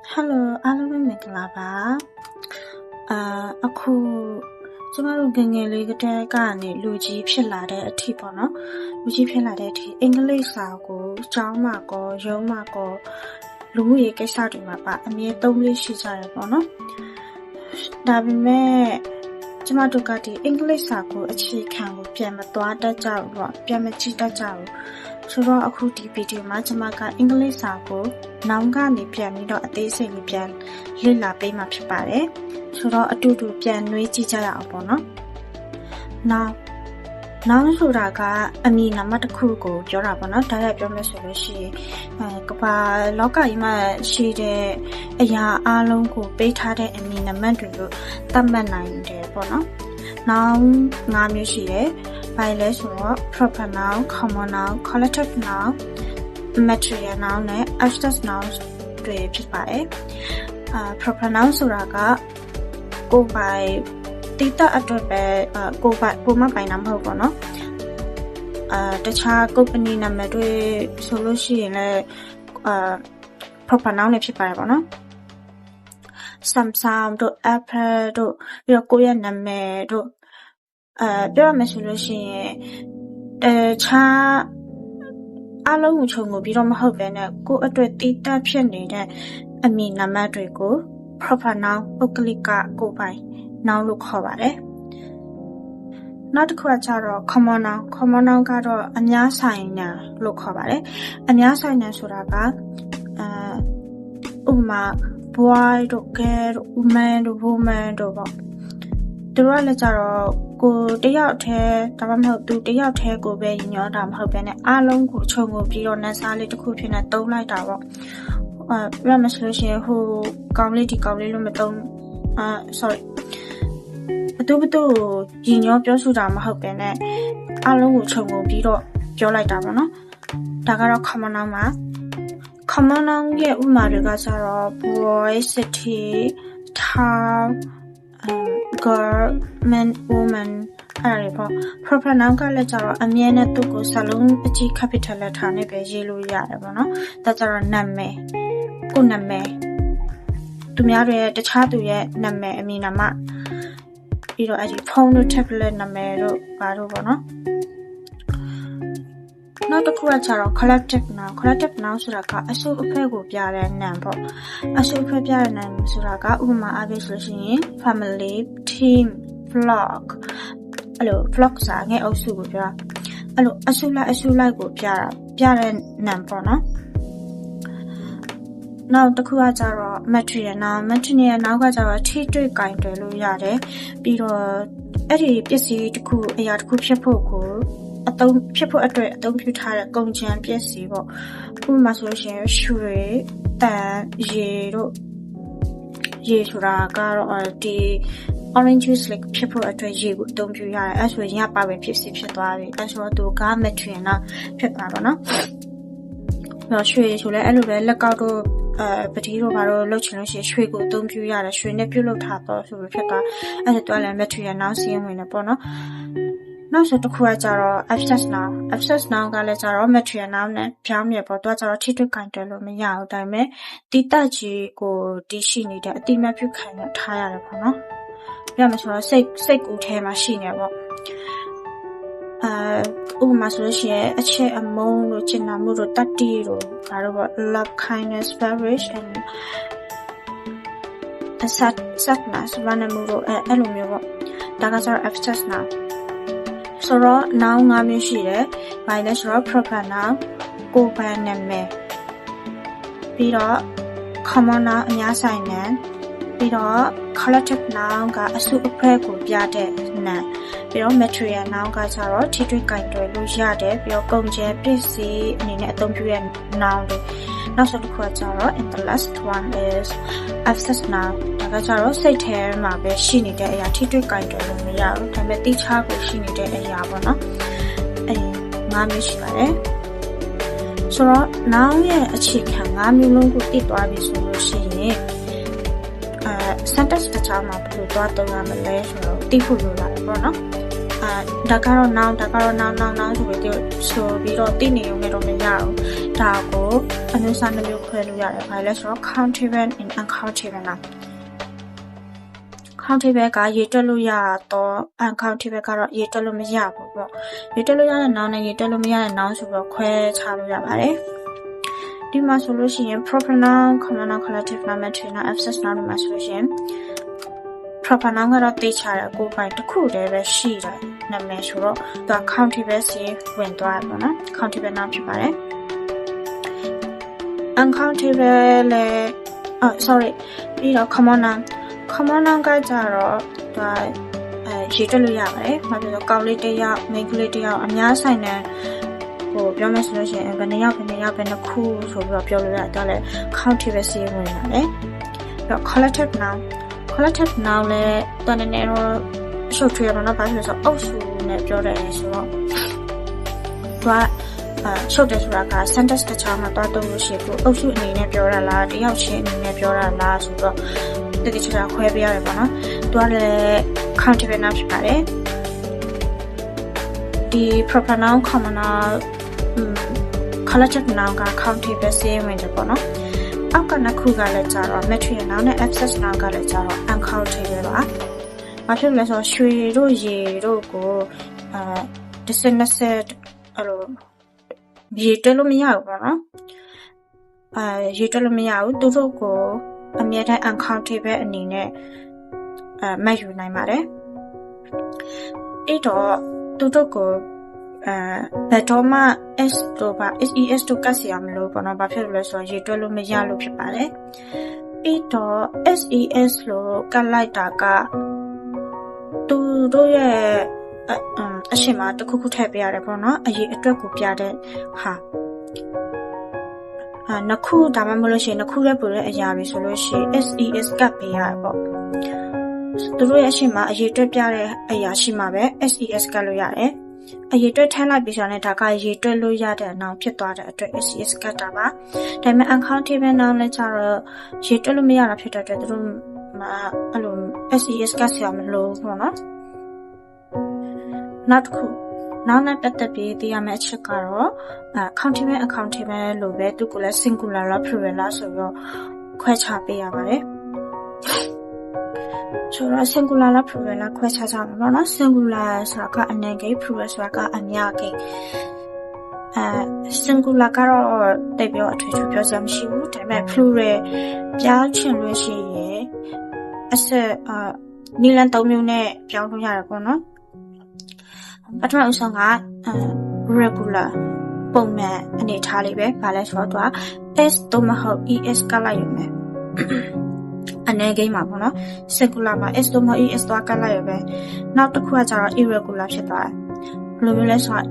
Hello အားလုံးပဲမင်္ဂလာပါအခုကျမတို့ငယ်ငယ်လေးကတည်းကနေလူကြီးဖြစ်လာတဲ့အထိပေါ့နော်လူကြီးဖြစ်လာတဲ့အထိအင်္ဂလိပ်စာကိုကျောင်းမှာကောရုံးမှာကောလူမှုရေးကိစ္စတွေမှာပါအမြဲသုံးလေးရှိကြရပေါ့နော်ဒါပေမဲ့ကျမတို့ကဒီအင်္ဂလိပ်စာကိုအခြေခံကိုပြန်မသွားတတ်ကြဘူးပေါ့ပြန်မကြည့်တတ်ကြဘူးဆိုတော့အခုဒီဗီဒီယိုမှာကျမကအင်္ဂလိပ်စာကိုနောင်ကနေပြန်ပြီးတော့အသေးစိတ်လေးပြန်လေ့လာပေးမှာဖြစ်ပါတယ်ဆိုတော့အတူတူပြန်နှွေးကြည့်ကြရအောင်ပေါ့နော်နောင်ဆိုတာကအမည်နာမတစ်ခုကိုပြောတာပေါ့နော်ဒါလည်းပြောမယ်ဆိုလို့ရှိရင်ကမ္ဘာလောကကြီးမှာရှိတဲ့အရာအလုံးကိုပေးထားတဲ့အမည်နာမတွေလို့သတ်မှတ်နိုင်တယ်ပေါ့နော်နောင်၅မျိုးရှိတယ်ဘာလဲဆိုတော့ proper noun common noun collective noun material noun နဲ့ abstract noun တွေဖြစ်ပါတယ်proper noun ဆိုတာကကိုယ်ပိုင်တိတအတွက်ပဲကိုမပိုင်တာမဟုတ်ပေါ့နော်တခြား company နာမည်တွေဆိုလို့ရှိရင်လည်းproper noun တွေဖြစ်ပါတယ်ပေါ့နော်Samsung တို့ Apple တို့ပြီးတော့ကိုယ့်ရဲ့နာမည်တို့ပြောရမယ်ဆိုလို့ရှိရင်တခြားအလုံးကိုခြုံပြီးတော့မဟုတ်ဘဲနဲ့ကိုယ့်အတွက်တိတဖြစ်နေတဲ့အမည်နာမည်တွေကို proper noun ပုဂ္ဂလိကကိုယ်ပိုင် noun လို့ခေါ်ပါတယ်နောက်တစ်ခုကကျတော့ common noun ကတော့အများဆိုင်နာလို့ခေါ်ပါတယ်အများဆိုင်နာဆိုတာကဥပမာ boy တို့ girl တို့ woman တို့ woman တို့ပေါ့သူတို့ကလည်းကျတော့ကိုတယောက်တည်းဒါမှမဟုတ်သူတယောက်တည်းကိုပဲညောတာမဟုတ်ဘဲနဲ့အားလုံးကိုခြုံငုံပြီးတော့နန်းစားလေးတစ်ခုဖြစ်နေသုံးလိုက်တာပေါ့ပြောမှဆိုလို့ရှိရင်ဟိုကောင်းလေးဒီကောင်းလေးလို့မသုံးsorryဘသူကိုညောပြောဆိုတာမဟုတ်ဘဲနဲ့အားလုံးကိုခြုံငုံပြီးတော့ပြောလိုက်တာပေါ့နော်ဒါကတော့ common noun ပါ common noun ရဲ့ဥပမာတွေကကျတော့ boy city town girl man woman အဲ့ဒါပေါ့ proper noun ကလည်းကျတော့အမြဲနဲ့သူ့ကိုစာလုံးအကြီး capital letter နဲ့ပဲရေးလို့ရတယ်ပေါ့နော်ဒါကျတော့နာမည်ကိုနာမည်သူများတွေတခြားသူရဲ့နာမည်အမည်နာမပြီးတော့အဲ့ဒီဖုန်းတို့ tablet နာမည်တို့ဘာတို့ပေါ့နော်နောက်တစ်ခုကကျတော့ collective noun ဆိုတာကအစုအဖွဲ့ကိုပြတဲ့နာမ်ပေါ့အစုအဖွဲ့ပြတဲ့နာမ်ဆိုတာကဥပမာအားဖြင့်ဆိုလို့ရှိရင် family team flock အဲ့လို flock ဆိုတာငယ်အုပ်စုကိုပြောတာအဲ့လိုအစုလိုက်ကိုပြတဲ့နာမ်ပေါ့နော်နောက်တစ်ခုကကျတော့ material noun ကကျတော့ထိတွေ့ကင်တွယ်လို့ရတယ်ပြီးတော့အဲ့ဒီပစ္စည်းတစ်ခုအရာတစ်ခုဖြစ်ဖို့ကိုအသုံးဖြစ်ဖို့အတွက်အသုံးပြုထားတဲ့ကုန်ကျန်ပစ္စည်းပေါ့ဥပမာဆိုလို့ရှိရင်ရွှေတန်ရေဆိုတာကတော့ဒီ orange juice like ဖြစ်ဖို့အတွက်ရေကိုအသုံးပြုရတယ်အဲဆိုရင်ရပါပဲဖြစ်စီဖြစ်သွားပြီအဲဆိုတော့သူက material နော်ဖြစ်သွားပါနော်ရွှေဆိုလဲအဲ့လိုပဲလက်ကောက်တို့ပတိတို့ဘာလို့လှုပ်ချင်လို့ရှိရင်ရွှေကိုအသုံးပြုရတယ်ရွှေနဲ့ပြုတ်လုပ်ထားတော့ဆိုပြီးဖြစ်သွားအဲ့ဒါတော့လည်း material နောက်စီးဝင်နေပေါ့နော်နောက်ဆိုတစ်ခုကကျတော့ abstract noun ကလည်းကျတော့ material noun နဲ့ပြောင်းမြဲပေါ့သူကကျတော့ထိတွေ့ကင်တယ်လို့မရဘူးဒါပေမဲ့တိတကြီးကိုတည်ရှိနေတဲ့အတိမတ်ပြုခံရထားရတယ်ပေါ့နော်ပြောမှဆိုတော့စိတ်ကူထဲမှာရှိနေပေါ့ဥပမာဆိုလို့ရှိရင်အချက်အမုန်းတို့ကျင်နာမှုတို့တတ္တိတို့ဒါတို့ပေါ့ love kindness courage and sadness ဘာနဲ့မှုတို့အဲ့လိုမျိုးပေါ့ဒါကကျတော့ abstract nounဆိုတော့ noun ၅မျိုးရှိတယ်။ဘာလဲဆိုတော့ proper noun ကိုယ်ပိုင်နာမည်ပြီးတော့ common noun အများဆိုင်နာမ်ပြီးတော့ collective noun ကအစုအဖွဲ့ကိုပြတဲ့နာမ်ပြီးတော့ material noun ကကျတော့ထိတွေ့ကင်တွယ်လို့ရတယ်ပြီးတော့ကုန်ကျပစ္စည်းအနေနဲ့အသုံးပြုတဲ့ noun တွေနောက်ဆုံးတစ်ခုကကျတော့ and the last one is abstract noun ဒါကကျတော့စိတ်ထဲမှာပဲရှိနေတဲ့အရာထိတွေ့ကင်တွယ်လို့မရဘူးဒါပေမဲ့တိကျကိုရှိနေတဲ့အရာပေါ့နော်၅မျိုးရှိပါတယ်ဆိုတော့ noun ရဲ့အခြေခံ၅မျိုးလုံးကိုသိသွားပြီဆိုလို့ရှိရင် sentence တစ်ချောင်းမှာဘယ်လိုသွားသုံးရမလဲဆိုတော့သိဖို့လိုလာတယ်ပေါ့နော် ဒါကတော့ noun ဆိုပြီးတော့သိနေရုံနဲ့တော့မရဘူးဒါကိုအမျိုးအစားနှမျိုးခွဲလို့ရတယ်ဘာလဲဆိုတော့ countable and uncountable noun countable ကရေတွက်လို့ရတော့ uncountable ကတော့ရေတွက်လို့မရဘူးပေါ့ရေတွက်လို့ရတဲ့ noun နဲ့ရေတွက်လို့မရတဲ့ noun ဆိုပြီးတော့ခွဲခြားလို့ရပါတယ်ဒီမှာဆိုလို့ရှိရင် proper noun common noun collective noun matrix noun abstract noun တွေမှာဆိုလို့ရှိရင် proper noun ကတော့သိချတဲ့ကိုယ်ပိုင်တစ်ခုတည်းပဲရှိတယ်နာမည်ဆိုတော့သူက countable စီဝင်သွားတယ်ပေါ့နော် countable noun ဖြစ်ပါတယ် uncountable လည်းပြီးတော့ common noun ကကြတော့သူရေတွက်လို့ရပါတယ်ဘာဖြစ်လို့ကောင်လေးတစ်ယောက် main ကလေးတစ်ယောက်အများဆိုင်တဲ့ပြောမယ်ဆိုလို့ရှိရင်ဘယ်နှစ်ယောက်ဘယ်နှစ်ခုဆိုပြီးတော့ပြောလို့ရတယ်ဒါလည်း countable စီဝင်လာတယ်ပြီးတော့ collective noun လည်းတော်နေနေတော့ရှုပ်ထွေးရတော့ဘာဖြစ်လို့ဆိုအုပ်စုနဲ့ပြောတယ်ဆိုတော့သူကရှုပ်တယ်ဆိုတာက sentence တစ်ချောင်းမှာတော့တုံးလို့ရှိဘူးအုပ်စုအနေနဲ့ပြောရလားတယောက်ချင်းအနေနဲ့ပြောရလားဆိုတော့တကယ်ချာခွဲပြရတယ်ပေါ့နော်သူကလည်း countable noun ဖြစ်ပါတယ်ဒီ proper noun common noun collective noun က countable စီဝင်တယ်ပေါ့နော်အောက်ကနှစ်ခုကလည်းကြတော့ material noun နဲ့ abstract noun ကလည်းကြတော့ uncountable ပါဘာဖြစ်လဲဆိုတော့ရွှေတို့ရေတို့ကိုdistinct အဲ့လိုရေတွက်လို့မရဘူးပေါ့နော်ရေတွက်လို့မရဘူးသူတို့ကိုအမြဲတမ်း uncountable အနေနဲ့မှတ်ယူနိုင်ပါတယ်အဲ့တော့သူတို့ကိုဘယ်တော့မှ s တို့ပါ ses တို့ကတ်စီရမလို့ပေါ့နော်ဘာဖြစ်လို့လဲဆိုတော့ရေတွက်လို့မရလို့ဖြစ်ပါတယ်ပြီးတော့ ses လို့ကတ်လိုက်တာကသူတို့ရဲ့အရှင်မှာတစ်ခုခုထည့်ပေးရတယ်ပေါ့နော်အရေးအတွက်ကိုပြတဲ့ဟာနှစ်ခုဒါမှမဟုတ်လို့ရှိရင်နှစ်ခုရဲ့ပို့တဲ့အရာတွေဆိုလို့ရှိရင် ses ကတ်ပေးရတယ်ပေါ့သူတို့ရဲ့အရှင်မှာအရေးအတွက်ပြတဲ့အရာရှိမှာပဲ ses ကတ်လို့ရတယ်အရေးအတွက်ထမ်းလိုက်ပြီးဆိုရင်ဒါကရေတွက်လို့ရတဲ့အနောင်ဖြစ်သွားတဲ့အတွက် ses ကတ်တာပါဒါပေမဲ့ uncountable noun လည်းကျတော့ရေတွက်လို့မရတာဖြစ်တဲ့အတွက်သူတို့မှာအဲ့လို ses ကတ်ဆရာမလို့ပေါ့နော်နောက်တစ်ခုနောက်နဲ့ပတ်သက်ပြီးသိရမယ့်အချက်ကတော့ countable uncountable လို့ပဲသူကလည်း singular လား plural လားဆိုတော့ခွဲခြားပေးရပါတယ်ဆိုတော့ singular လား plural လားခွဲခြားကြမှာပေါ့နော် singular ဆိုတာကအနည်းကိန်း plural ဆိုတာကအများကိန်းsingular ကတော့တိတ်ပြောအထွေထွေပြောစရာမရှိဘူးဒါပေမဲ့ plural ပြောင်းချင်လို့ရှိရင်အဆက်နီလန်၃မျိုးနဲ့ပြောင်းလို့ရတယ်ပေါ့နော်ပထမအဆုံးက regular ပုံမှန်အနေထားလေးပဲဘာလဲဆိုတော့သူက s တော့မဟုတ် es ကလိုက်ရုံပဲအနေကိန်းမှာပေါ့နော် singular မှာ s တော့မဟုတ် es တော့ကလိုက်ရုံပဲနောက်တစ်ခုကကျတော့ irregular ဖြစ်သွားတယ်ဘယ်လိုမျိုးလဲဆိုတော့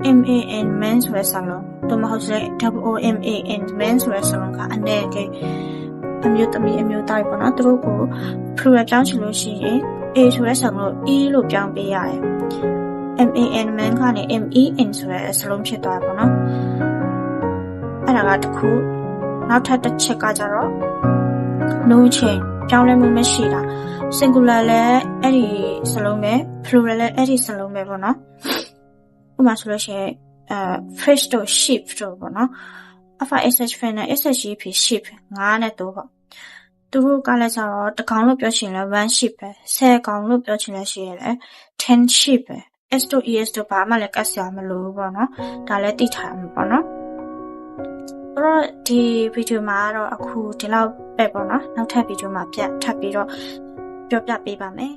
man ဆိုတဲ့စာလုံးတော့မဟုတ်ဆိုရင် man ဆိုတဲ့စာလုံးကအနေကိန်းအမျိုးသမီးအမျိုးသားပေါ့နော်သူတို့ကို plural ပြောင်းချင်လို့ရှိရင် a ဆိုတဲ့စာလုံး e လို့ပြောင်းပေးရတယ်man ကနေ men ဆိုတဲ့စလုံးဖြစ်သွားပါတော့အဲ့ဒါကတစ်ခုနောက်ထပ်တစ်ချက်ကကြတော့ no change ပြောင်းလဲမှုမရှိတာ singular လည်းအဲ့ဒီစလုံးပဲ plural လည်းအဲ့ဒီစလုံးပဲပေါ့နော်ဥပမာဆိုလို့ရှိရင်fish တို့ sheep တို့ပေါ့နော် alpha sh fan နဲ့ shep sheep 9နဲ့3ပေါ့သူတို့ကလည်းကျတော့တစ်ကောင်လို့ပြောချင်လဲ1 sheep ပဲ10ကောင်လို့ပြောချင်လဲရှိရလဲ10 sheep ပဲs တို့ es တို့ဘာမှလည်းကတ်ဆရာမလို့ပေါ့နော်ဒါလည်းသိထားမှာပေါ့နော်အဲ့တော့ဒီဗီဒီယိုမှာတော့အခုဒီလောက်ပဲပေါ့နော်နောက်ထပ်ဗီဒီယိုမှာထပ်ပြီးတော့ပြောပြပေးပါမယ်